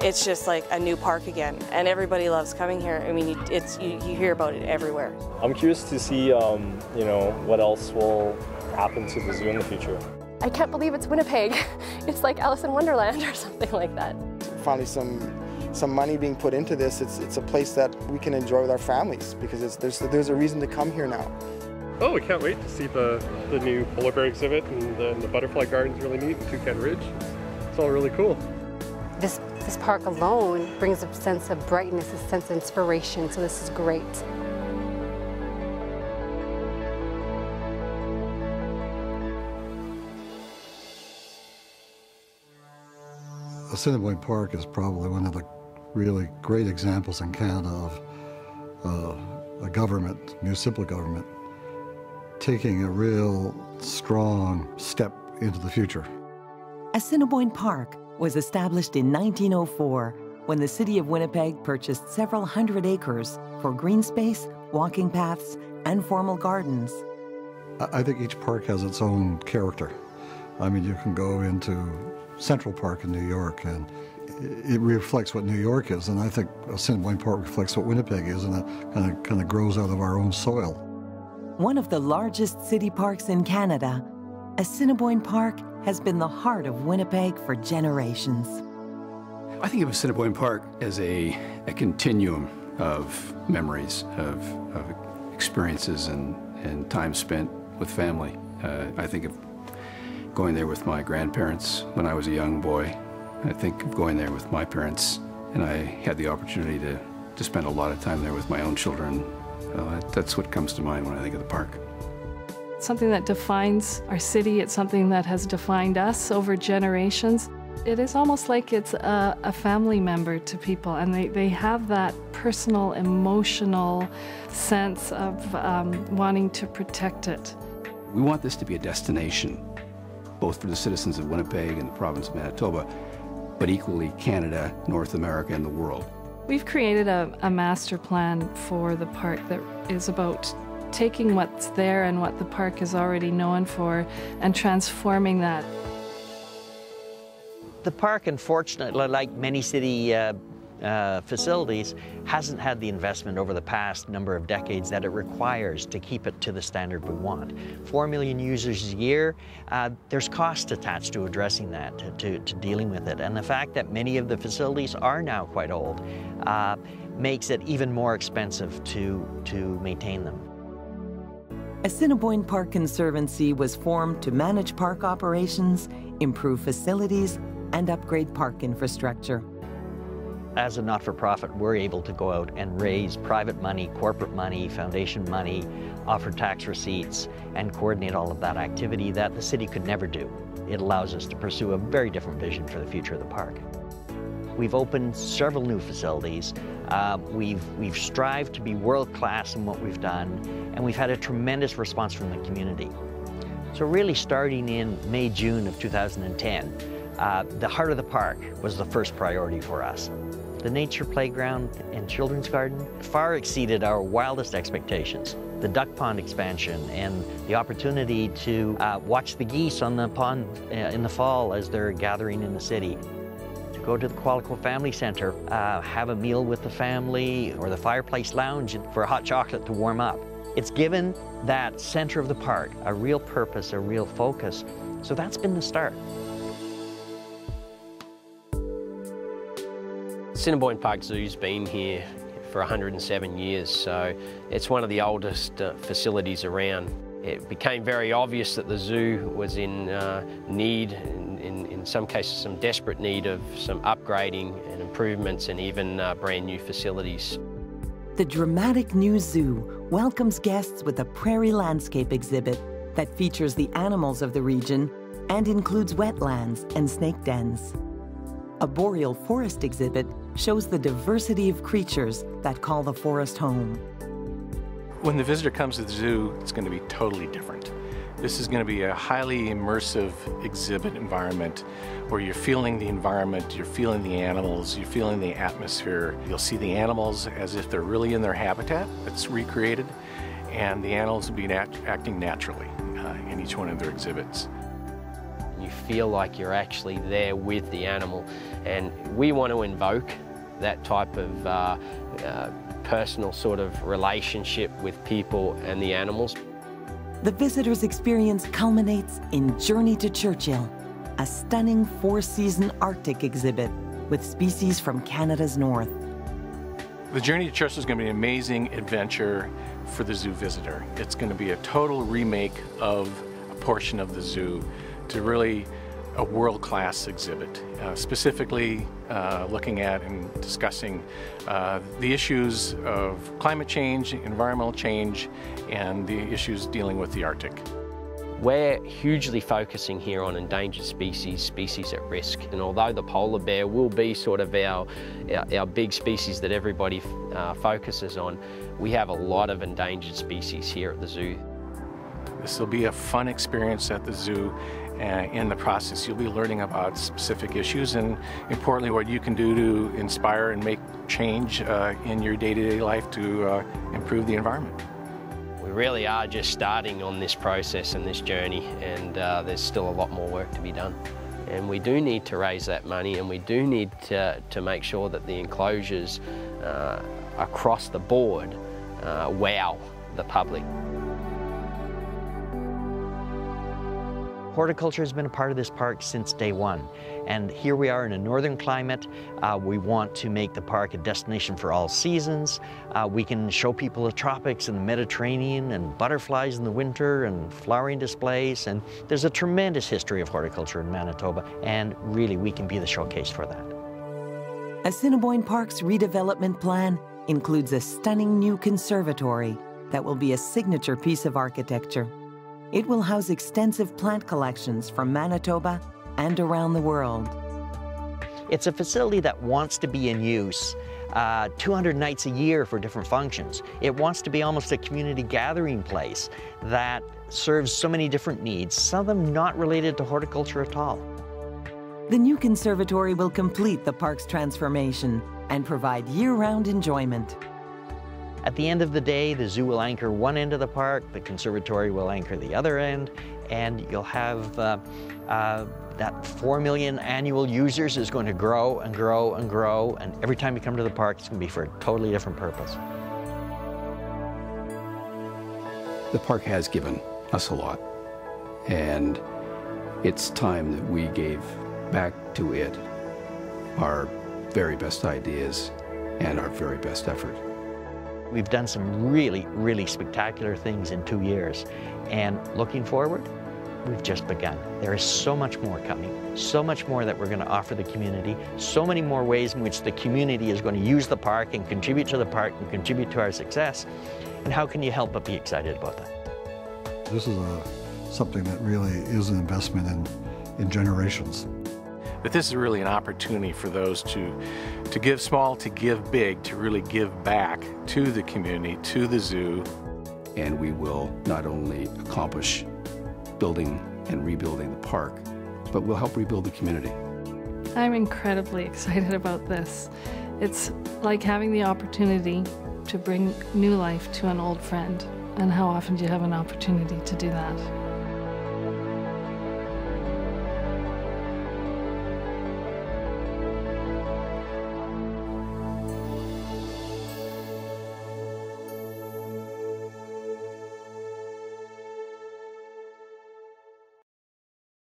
it's just like a new park again, and everybody loves coming here. I mean, you hear about it everywhere. I'm curious to see, you know, what else will happen to the zoo in the future. I can't believe it's Winnipeg. It's like Alice in Wonderland or something like that. Finally, some money being put into this. It's a place that we can enjoy with our families because there's a reason to come here now. Oh, we can't wait to see the new polar bear exhibit, and the butterfly garden's really neat, and Toucan Ridge. It's all really cool. This park alone brings a sense of brightness, a sense of inspiration, so this is great. Assiniboine Park is probably one of the really great examples in Canada of a government, municipal government, taking a real strong step into the future. Assiniboine Park was established in 1904 when the city of Winnipeg purchased several hundred acres for green space, walking paths, and formal gardens. I think each park has its own character. I mean, you can go into Central Park in New York and it reflects what New York is, and I think Assiniboine Park reflects what Winnipeg is, and it kind of grows out of our own soil. One of the largest city parks in Canada, Assiniboine Park has been the heart of Winnipeg for generations. I think of Assiniboine Park as a continuum of memories, of experiences and time spent with family. I think of going there with my grandparents when I was a young boy. I think of going there with my parents, and I had the opportunity to spend a lot of time there with my own children. That's what comes to mind when I think of the park. It's something that defines our city. It's something that has defined us over generations. It is almost like it's a family member to people, and they have that personal, emotional sense of wanting to protect it. We want this to be a destination, both for the citizens of Winnipeg and the province of Manitoba, but equally Canada, North America, and the world. We've created a master plan for the park that is about taking what's there and what the park is already known for and transforming that. The park, unfortunately, like many city facilities, hasn't had the investment over the past number of decades that it requires to keep it to the standard we want. 4 million users a year, there's cost attached to addressing that, to dealing with it. And the fact that many of the facilities are now quite old makes it even more expensive to maintain them. Assiniboine Park Conservancy was formed to manage park operations, improve facilities, and upgrade park infrastructure. As a not-for-profit, we're able to go out and raise private money, corporate money, foundation money, offer tax receipts, and coordinate all of that activity that the city could never do. It allows us to pursue a very different vision for the future of the park. We've opened several new facilities. We've strived to be world-class in what we've done, and we've had a tremendous response from the community. So really starting in May, June of 2010, the heart of the park was the first priority for us. The nature playground and children's garden far exceeded our wildest expectations. The duck pond expansion and the opportunity to watch the geese on the pond in the fall as they're gathering in the city. To go to the Qualico Family Center, have a meal with the family, or the fireplace lounge for a hot chocolate to warm up. It's given that center of the park a real purpose, a real focus. So that's been the start. Assiniboine Park Zoo's been here for 107 years, so it's one of the oldest facilities around. It became very obvious that the zoo was in need, in some cases some desperate need of some upgrading and improvements and even brand new facilities. The dramatic new zoo welcomes guests with a prairie landscape exhibit that features the animals of the region and includes wetlands and snake dens. A boreal forest exhibit shows the diversity of creatures that call the forest home. When the visitor comes to the zoo, it's going to be totally different. This is going to be a highly immersive exhibit environment where you're feeling the environment, you're feeling the animals, you're feeling the atmosphere. You'll see the animals as if they're really in their habitat that's recreated, and the animals will be acting naturally in each one of their exhibits. You feel like you're actually there with the animal, and we want to invoke that type of personal sort of relationship with people and the animals. The visitors' experience culminates in Journey to Churchill, a stunning 4-season Arctic exhibit with species from Canada's north. The Journey to Churchill is going to be an amazing adventure for the zoo visitor. It's going to be a total remake of a portion of the zoo to really a world-class exhibit, specifically looking at and discussing the issues of climate change, environmental change, and the issues dealing with the Arctic. We're hugely focusing here on endangered species, species at risk, and although the polar bear will be sort of our big species that everybody focuses on, we have a lot of endangered species here at the zoo. This will be a fun experience at the zoo. In the process, you'll be learning about specific issues and, importantly, what you can do to inspire and make change in your day-to-day life to improve the environment. We really are just starting on this process and this journey, and there's still a lot more work to be done. And we do need to raise that money, and we do need to make sure that the enclosures across the board wow the public. Horticulture has been a part of this park since day one, and here we are in a northern climate. We want to make the park a destination for all seasons. We can show people the tropics and the Mediterranean and butterflies in the winter and flowering displays, and there's a tremendous history of horticulture in Manitoba, and really we can be the showcase for that. Assiniboine Park's redevelopment plan includes a stunning new conservatory that will be a signature piece of architecture. It will house extensive plant collections from Manitoba and around the world. It's a facility that wants to be in use 200 nights a year for different functions. It wants to be almost a community gathering place that serves so many different needs, some of them not related to horticulture at all. The new conservatory will complete the park's transformation and provide year-round enjoyment. At the end of the day, the zoo will anchor one end of the park, the conservatory will anchor the other end, and you'll have that 4 million annual users is going to grow and grow and grow, and every time you come to the park, it's going to be for a totally different purpose. The park has given us a lot, and it's time that we gave back to it our very best ideas and our very best effort. We've done some really, really spectacular things in 2 years, and looking forward, we've just begun. There is so much more coming, so much more that we're going to offer the community, so many more ways in which the community is going to use the park and contribute to the park and contribute to our success. And how can you help but be excited about that? This is something that really is an investment in generations. But this is really an opportunity for those to give small, to give big, to really give back to the community, to the zoo. And we will not only accomplish building and rebuilding the park, but we'll help rebuild the community. I'm incredibly excited about this. It's like having the opportunity to bring new life to an old friend. And how often do you have an opportunity to do that?